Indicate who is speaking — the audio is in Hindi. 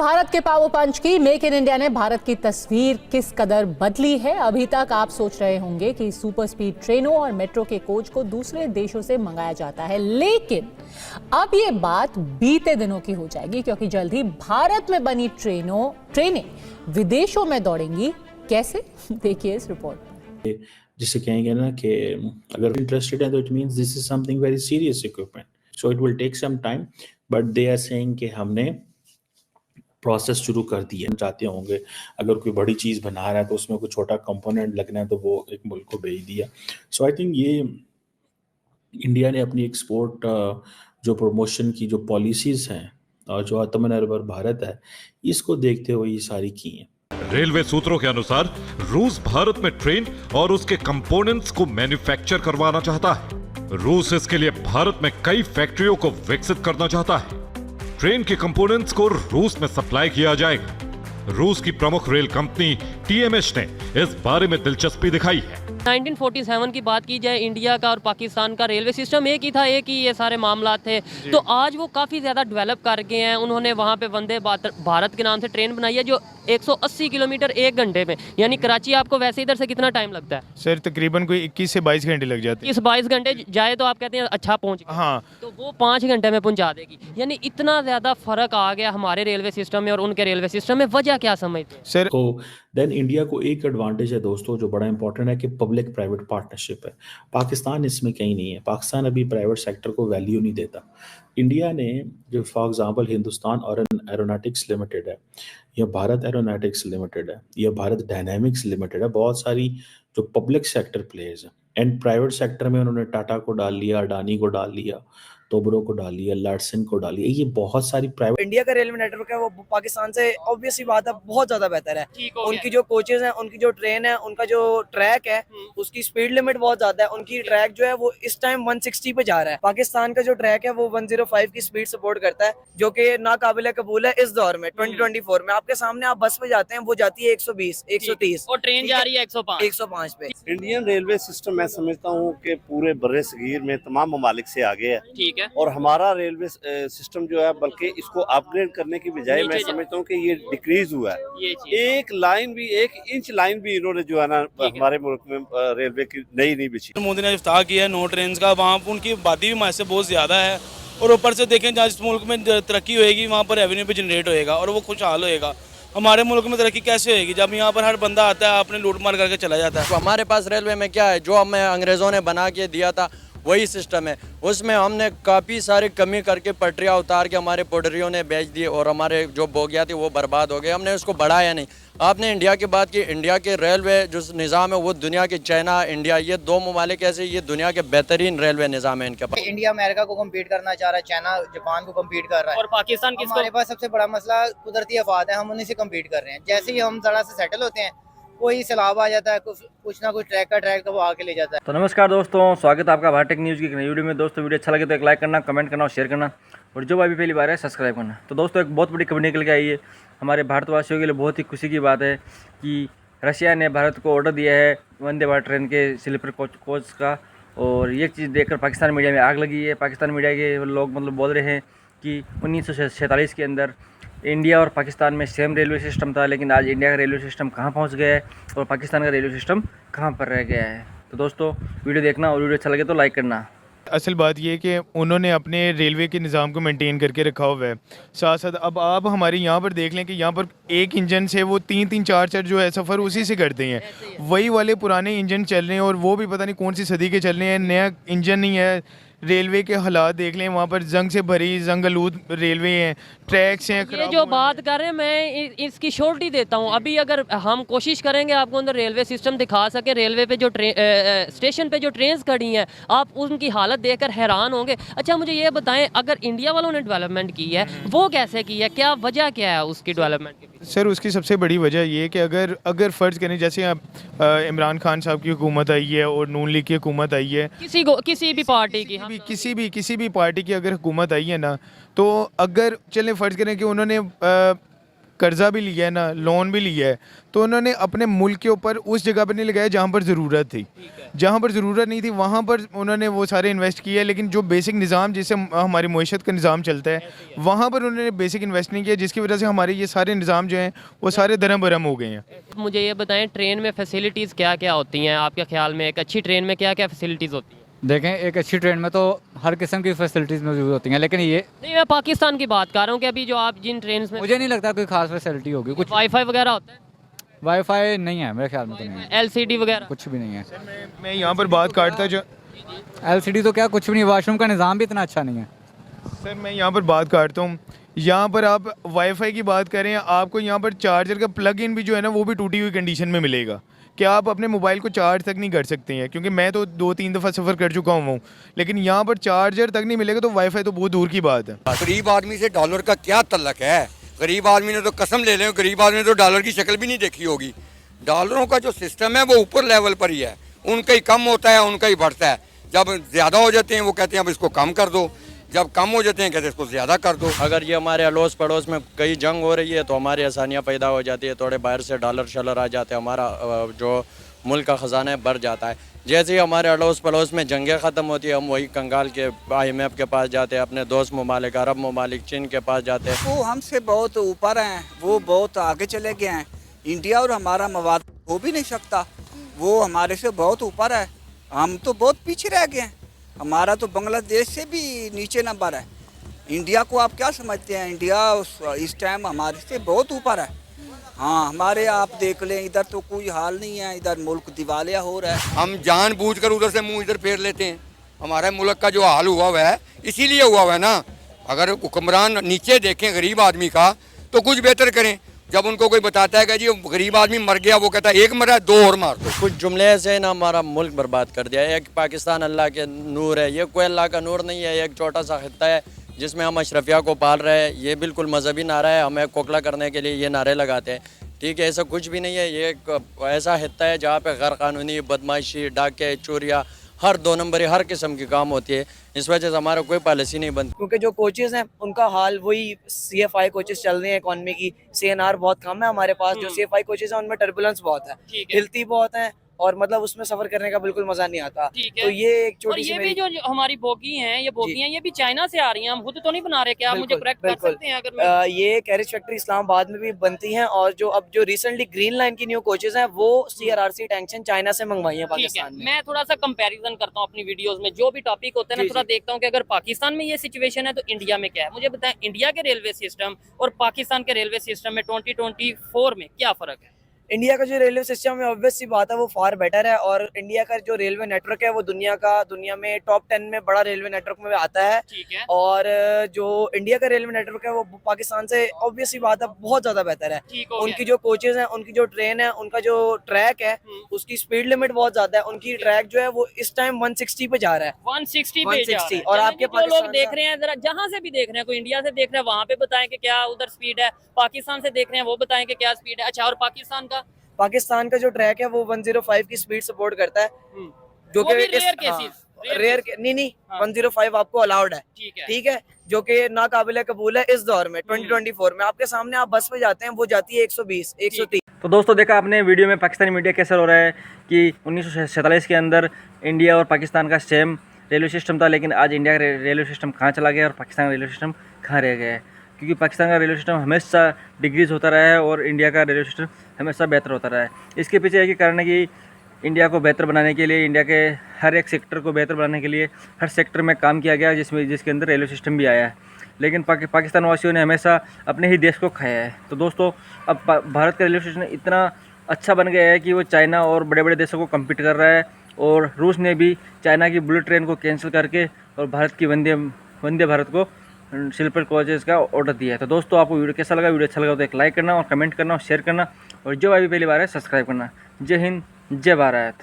Speaker 1: भारत के पावर पंच की मेक इन इंडिया ने भारत की तस्वीर किस कदर बदली है। अभी तक आप सोच रहे होंगे कि सुपर स्पीड ट्रेनों और मेट्रो के कोच को दूसरे देशों से मंगाया जाता है, लेकिन अब ये बात बीते दिनों की हो जाएगी, क्योंकि जल्द ही भारत में बनी ट्रेनें विदेशों में दौड़ेंगी। कैसे, देखिए इस रिपोर्ट में।
Speaker 2: जिसे कहेंगे ना कि अगर इंटरेस्टेड है तो it means this is something very serious equipment, so it will take some time, but they are saying कि हमने प्रोसेस शुरू कर दिया। हम चाहते होंगे अगर कोई बड़ी चीज़ बना रहा है तो उसमें कोई छोटा कंपोनेंट लगना है तो वो एक मुल्क को भेज दिया। सो आई थिंक ये इंडिया ने अपनी एक्सपोर्ट जो प्रमोशन की जो पॉलिसीज़ हैं और जो आत्मनिर्भर भारत है, इसको देखते हुए ये सारी की हैं।
Speaker 3: रेलवे सूत्रों के अनुसार रूस भारत में ट्रेन और उसके कंपोनेंट्स को मैन्युफैक्चर करवाना चाहता है। रूस इसके लिए भारत में कई फैक्ट्रियों को विकसित करना चाहता है। ट्रेन के कंपोनेंट्स को रूस में सप्लाई किया जाएगा। रूस की प्रमुख रेल कंपनी टीएमएच ने इस बारे में दिलचस्पी दिखाई है।
Speaker 4: 1947 की बात की जाए, इंडिया का और पाकिस्तान का रेलवे सिस्टम एक ही था, एक ही ये सारे मामला थे। तो आज वो काफ़ी ज़्यादा डेवलप कर गए हैं। उन्होंने वहाँ पे वंदे भारत के नाम से ट्रेन बनाई है जो 180 किलोमीटर 1 घंटे में, यानी कराची आपको वैसे इधर से कितना टाइम लगता है
Speaker 5: सर? तकरीबन कोई 21 से 22 घंटे लग जाते हैं।
Speaker 4: 22 घंटे जाए तो आप कहते हैं अच्छा पहुँच गए।
Speaker 5: हाँ,
Speaker 4: तो वो 5 घंटे में पहुँचा देगी। यानी इतना ज़्यादा फ़र्क आ गया हमारे रेलवे सिस्टम में और उनके रेलवे सिस्टम में। वजह क्या समझते हैं
Speaker 5: सर?
Speaker 2: तो देन इंडिया को एक एडवांटेज है दोस्तों जो बड़ा इंपॉर्टेंट है कि पब्लिक प्राइवेट पार्टनरशिप है। पाकिस्तान इसमें कहीं नहीं है। पाकिस्तान अभी प्राइवेट सेक्टर को वैल्यू नहीं देता। इंडिया ने जो फॉर एग्जांपल हिंदुस्तान और एरोनॉटिक्स लिमिटेड है, या भारत एरोनॉटिक्स लिमिटेड है, या भारत डायनामिक्स लिमिटेड है, बहुत सारी जो पब्लिक सेक्टर प्लेयर्स हैं। एंड प्राइवेट सेक्टर में उन्होंने टाटा को डाल लिया, अडानी को डाल लिया, तोब्रो को डाल लिया, लार्सन को डाल लिया। ये बहुत सारी प्राइवेट
Speaker 6: इंडिया का रेलवे नेटवर्क है वो पाकिस्तान से ऑब्वियसली बात है बहुत ज्यादा बेहतर है। उनकी जो कोचेज हैं, उनकी जो ट्रेन है, उनका जो ट्रैक है, उसकी स्पीड लिमिट बहुत ज्यादा है। उनकी ट्रैक जो है वो इस टाइम 160 पे जा रहा है। पाकिस्तान का जो ट्रैक है वो 105 की स्पीड सपोर्ट करता है, जो कि नाकाबिले कबूल है इस दौर में 2024 में। आपके सामने आप बस पे जाते हैं, वो जाती है 120, 130
Speaker 4: और ट्रेन जा रही है 105
Speaker 6: पे।
Speaker 7: इंडियन रेलवे सिस्टम मैं समझता हूँ कि पूरे बर्रे सगीर में तमाम ममालिक से आगे है।
Speaker 4: ठीक है।
Speaker 7: और हमारा रेलवे सिस्टम जो है बल्कि इसको अपग्रेड करने की बजाय मैं समझता हूँ कि ये डिक्रीज हुआ है। एक लाइन भी, 1 इंच लाइन भी इन्होंने जो है ना हमारे मुल्क में रेलवे की नई बिछी।
Speaker 8: मोदी ने इफ्ताह किया है नो ट्रेन का, वहाँ पर उनकी आबादी भी हमारे से बहुत ज्यादा है। और ऊपर से देखें जहाँ जिस मुल्क में तरक्की होएगी वहाँ पर रेवेन्यू भी जनरेट होएगा और वो खुशहाल होएगा। हमारे मुल्क में तरक्की कैसे होएगी जब यहाँ पर हर बंदा आता है अपने लूट मार करके चला जाता है।
Speaker 9: तो हमारे पास रेलवे में क्या है, जो हमें अंग्रेज़ों ने बना के दिया था वही सिस्टम है। उसमें हमने काफ़ी सारी कमी करके पटरियाँ उतार के हमारे पटरियों ने बेच दी और हमारे जो बोगियाँ थी वो बर्बाद हो गए। हमने उसको बढ़ाया नहीं। आपने इंडिया की बात की, इंडिया के रेलवे जो निज़ाम है वो दुनिया के, चाइना इंडिया, ये 2 ममालिक ऐसे ये दुनिया के बेहतरीन रेलवे निज़ाम है इनके पास।
Speaker 6: इंडिया अमेरिका को कम्पीट करना चाह रहा है, चाइना जापान को कम्पीट कर रहा है,
Speaker 4: और पाकिस्तान किसको?
Speaker 6: हमारे पास सबसे बड़ा मसला कुदरती आफात है, हम उन्हीं से कम्पीट कर रहे हैं। जैसे ही हम जरा से सेटल होते हैं कोई सैलाब आ जाता है, कुछ ना कुछ ट्रैक वो आके ले जाता है।
Speaker 10: तो नमस्कार दोस्तों, स्वागत है आपका भारत टेक न्यूज़ की एक नई वीडियो में। दोस्तों वीडियो अच्छा लगे तो एक लाइक करना, कमेंट करना और शेयर करना, और जो अभी पहली बार है सब्सक्राइब करना। तो दोस्तों एक बहुत बड़ी खबर निकल के आई है हमारे भारतवासियों के लिए। बहुत ही खुशी की बात है कि रशिया ने भारत को ऑर्डर दिया है वंदे भारत ट्रेन के स्लीपर कोच का। और ये चीज़ देखकर पाकिस्तान मीडिया में आग लगी है। पाकिस्तान मीडिया के लोग बोल रहे हैं कि 1947 के अंदर इंडिया और पाकिस्तान में सेम रेलवे सिस्टम था, लेकिन आज इंडिया का रेलवे सिस्टम कहाँ पहुँच गया है और पाकिस्तान का रेलवे सिस्टम कहाँ पर रह गया है। तो दोस्तों वीडियो देखना और वीडियो अच्छा लगे तो लाइक करना।
Speaker 5: असल बात ये है कि उन्होंने अपने रेलवे के निज़ाम को मेंटेन करके रखा हुआ है। साथ साथ अब आप हमारे यहाँ पर देख लें कि यहाँ पर एक इंजन से वो 3-3 4-4 जो है सफ़र उसी से करते हैं। वही वाले पुराने इंजन चल रहे हैं और वो भी पता नहीं कौन सी सदी के चल रहे हैं। नया इंजन नहीं है। रेलवे के हालात देख लें, वहाँ पर जंग से भरी जंगलूद रेलवे हैं, ट्रैक्स हैं।
Speaker 4: ये जो बात कर रहे हैं मैं इसकी श्योरिटी देता हूँ। अभी अगर हम कोशिश करेंगे आपको अंदर रेलवे सिस्टम दिखा सके, रेलवे पे जो स्टेशन पे जो ट्रेन खड़ी हैं, आप उनकी हालत देखकर हैरान होंगे। अच्छा मुझे ये बताएं, अगर इंडिया वालों ने डेवलपमेंट की है वो कैसे की है, क्या वजह क्या है उसकी डेवलपमेंट की?
Speaker 5: सर उसकी सबसे बड़ी वजह ये है कि अगर फ़र्ज़ करें जैसे इमरान खान साहब की हुकूमत आई है और नून लीग की हुकूमत आई है,
Speaker 4: किसी भी पार्टी की,
Speaker 5: किसी भी पार्टी की अगर हुकूमत आई है ना, तो अगर चलें फ़र्ज़ करें कि उन्होंने कर्जा भी लिया है ना, लोन भी लिया है, तो उन्होंने अपने मुल्क के ऊपर उस जगह पर नहीं लगाया जहाँ पर ज़रूरत थी। जहाँ पर ज़रूरत नहीं थी वहाँ पर उन्होंने वो सारे इन्वेस्ट किया, लेकिन जो बेसिक निज़ाम जिससे हमारी मईशत का निज़ाम चलता है वहाँ पर उन्होंने बेसिक इन्वेस्ट नहीं किया, जिसकी वजह से हमारे ये सारे निज़ाम जो हैं वो सारे दरम बरम हो गए हैं।
Speaker 4: मुझे ये बताएं, ट्रेन में फैसिलिटीज़ क्या क्या होती हैं आपके ख्याल में? एक अच्छी ट्रेन में क्या क्या फैसिलिटीज़ होती हैं?
Speaker 11: देखें, एक अच्छी ट्रेन में तो हर किस्म की फैसिलिटीज़ मौजूद होती हैं, लेकिन ये
Speaker 4: नहीं, मैं पाकिस्तान की बात कर रहा हूँ कि अभी जो आप जिन ट्रेन में,
Speaker 11: मुझे नहीं लगता कोई खास फैसिलिटी होगी। कुछ
Speaker 4: वाईफाई वगैरह होता है?
Speaker 11: वाईफाई नहीं है मेरे ख्याल में, तो नहीं है।
Speaker 4: LCD वगैरह
Speaker 11: कुछ भी नहीं है।
Speaker 5: मैं यहाँ पर बात काटता जो
Speaker 11: LCD तो क्या, कुछ भी नहीं। वॉशरूम का निज़ाम भी इतना अच्छा नहीं है।
Speaker 5: सर मैं यहाँ पर बात काटता हूँ, यहाँ पर आप वाईफाई की बात करें, आपको यहाँ पर चार्जर का प्लग इन भी जो है ना वो भी टूटी हुई कंडीशन में मिलेगा कि आप अपने मोबाइल को चार्ज तक नहीं कर सकते हैं, क्योंकि मैं तो 2-3 दफ़ा सफ़र कर चुका हूँ, लेकिन यहाँ पर चार्जर तक नहीं मिलेगा, तो वाईफाई तो बहुत दूर की बात है।
Speaker 12: गरीब आदमी से डॉलर का क्या तल्लक है? गरीब आदमी ने तो कसम ले लें, गरीब आदमी ने तो डॉलर की शक्ल भी नहीं देखी होगी। डॉलरों का जो सिस्टम है वो ऊपर लेवल पर ही है, उनका ही कम होता है, उनका ही बढ़ता है। जब ज़्यादा हो जाते हैं वो कहते हैं अब इसको कम कर दो, जब कम हो जाते हैं कहते हैं इसको ज़्यादा कर दो।
Speaker 9: अगर ये हमारे अड़ोस पड़ोस में कई जंग हो रही है तो हमारी आसानियाँ पैदा हो जाती है, थोड़े बाहर से डॉलर शलर आ जाते हैं, हमारा जो मुल्क का ख़जाना बढ़ जाता है। जैसे ही हमारे अड़ोस पड़ोस में जंगें ख़त्म होती है, हम वही कंगाल के IMF के पास जाते हैं, अपने दोस्त ममालिक अरब ममालिक चीन के पास जाते हैं।
Speaker 13: वो हमसे बहुत ऊपर हैं, वो बहुत आगे चले गए हैं। इंडिया और हमारा मवाद हो भी नहीं सकता, वो हमारे से बहुत ऊपर है, हम तो बहुत पीछे रह गए हैं। हमारा तो बांग्लादेश से भी नीचे नंबर है। इंडिया को आप क्या समझते हैं? इंडिया इस टाइम हमारे से बहुत ऊपर है। हाँ, हमारे आप देख लें, इधर तो कोई हाल नहीं है, इधर मुल्क दिवालिया हो रहा है।
Speaker 12: हम जानबूझकर उधर से मुंह इधर फेर लेते हैं। हमारे मुल्क का जो हाल हुआ हुआ है इसीलिए हुआ हुआ है ना। अगर हुक्मरान नीचे देखें गरीब आदमी का तो कुछ बेहतर करें। जब उनको कोई बताता है कि जी गरीब आदमी मर गया, वो कहता है एक मरा है 2 और मार दो।
Speaker 9: कुछ जुमले ऐसे ना हमारा मुल्क बर्बाद कर दिया। एक पाकिस्तान अल्लाह के नूर है, ये कोई अल्लाह का नूर नहीं है, एक छोटा सा खित्ता है जिसमें हम अशरफिया को पाल रहे हैं। ये बिल्कुल मजहबी नारा है, हमें कोकला करने के लिए ये नारे लगाते हैं। ठीक है, ऐसा कुछ भी नहीं है। ये एक ऐसा हिस्सा है जहाँ पे गैर कानूनी बदमाशी, डाके, चोरियाँ, हर 2 नंबरी हर किस्म की काम होती है। इस वजह से हमारा कोई पॉलिसी नहीं बनती,
Speaker 6: क्योंकि जो कोचेज़ हैं उनका हाल वही CFI कोचेज़ चल रहे हैं इकॉनमी की। CNR बहुत कम है हमारे पास। जो CFI कोचेज़ हैं उनमें टर्बुलेंस बहुत है, हिलती बहुत है, और मतलब उसमें सफर करने का बिल्कुल मजा नहीं आता। तो ये एक छोटी सी
Speaker 4: भी जो हमारी बोगी हैं, ये बोगियां ये भी चाइना से आ रही हैं, हम खुद तो नहीं बना रहे। क्या आप मुझे करेक्ट कर सकते हैं? अगर
Speaker 6: ये कैरेज फैक्ट्री इस्लामाबाद में भी बनती हैं, और जो अब जो रिसेंटली ग्रीन लाइन की न्यू कोचेज हैं वो CRRC टैंक्शन चाइना से मंगवाई है पाकिस्तान में।
Speaker 4: मैं थोड़ा सा कंपैरिजन करता हूँ अपनी वीडियोस में, जो भी टॉपिक होते हैं ना, थोड़ा देखता हूँ कि अगर पाकिस्तान में ये सिचुएशन है तो इंडिया में क्या है। मुझे बताएं, इंडिया के रेलवे सिस्टम और पाकिस्तान के रेलवे सिस्टम में 2024 में क्या फर्क है?
Speaker 6: इंडिया का जो रेलवे सिस्टम है ऑब्वियस सी बात है वो फार बेटर है, और इंडिया का जो रेलवे नेटवर्क है वो दुनिया में टॉप 10 में बड़ा रेलवे नेटवर्क में आता है। और जो इंडिया का रेलवे नेटवर्क है वो पाकिस्तान से ऑब्वियस सी बात है बहुत ज्यादा बेहतर है। उनकी जो कोचेज हैं, उनकी जो ट्रेन है, उनका जो ट्रैक है उसकी स्पीड लिमिट बहुत ज्यादा है। उनकी ट्रैक जो है वो इस टाइम 160 पे जा रहा है,
Speaker 4: 160 पे जा रहा है।
Speaker 6: और आपके
Speaker 4: जो लोग देख रहे हैं, जरा जहाँ से भी देख रहे हैं, कोई इंडिया से देख रहे हैं वहाँ पे बताएं कि क्या उधर स्पीड है, पाकिस्तान से देख रहे हैं वो बताएं कि क्या स्पीड है। अच्छा, और पाकिस्तान का जो ट्रैक है वो 105 की स्पीड सपोर्ट करता है, जो कि रेयर नहीं 105 आपको अलाउड है। ठीक है, जो कि नाकाबिले कबूल है इस दौर में 2024 में। आपके सामने आप बस में जाते हैं, वो जाती है 120 130।
Speaker 10: तो दोस्तों देखा आपने वीडियो में पाकिस्तानी मीडिया कैसे हो रहा है कि 1947 के अंदर इंडिया और पाकिस्तान का सेम रेलवे सिस्टम था, लेकिन आज इंडिया का रेलवे सिस्टम कहाँ चला गया और पाकिस्तान का रेलवे सिस्टम कहाँ रह गया है। क्योंकि पाकिस्तान का रेलवे सिस्टम हमेशा डिक्रीज़ होता रहा है और इंडिया का रेलवे सिस्टम हमेशा बेहतर होता रहा है। इसके पीछे एक ही कारण है कि इंडिया को बेहतर बनाने के लिए, इंडिया के हर एक सेक्टर को बेहतर बनाने के लिए हर सेक्टर में काम किया गया, जिसके अंदर रेलवे सिस्टम भी आया है। लेकिन पाकिस्तान वासियों ने हमेशा अपने ही देश को खाया है। तो दोस्तों अब भारत का रेलवे सिस्टम इतना अच्छा बन गया है कि वो चाइना और बड़े बड़े देशों को कम्पीट कर रहा है, और रूस ने भी चाइना की बुलेट ट्रेन को कैंसिल करके और भारत की वंदे भारत को स्लीपर कोचेज़ का ऑर्डर दिया है। तो दोस्तों आपको वीडियो कैसा लगा? वीडियो अच्छा लगा तो एक लाइक करना और कमेंट करना और शेयर करना, और जो अभी पहली बार है सब्सक्राइब करना। जय हिंद, जय भारत।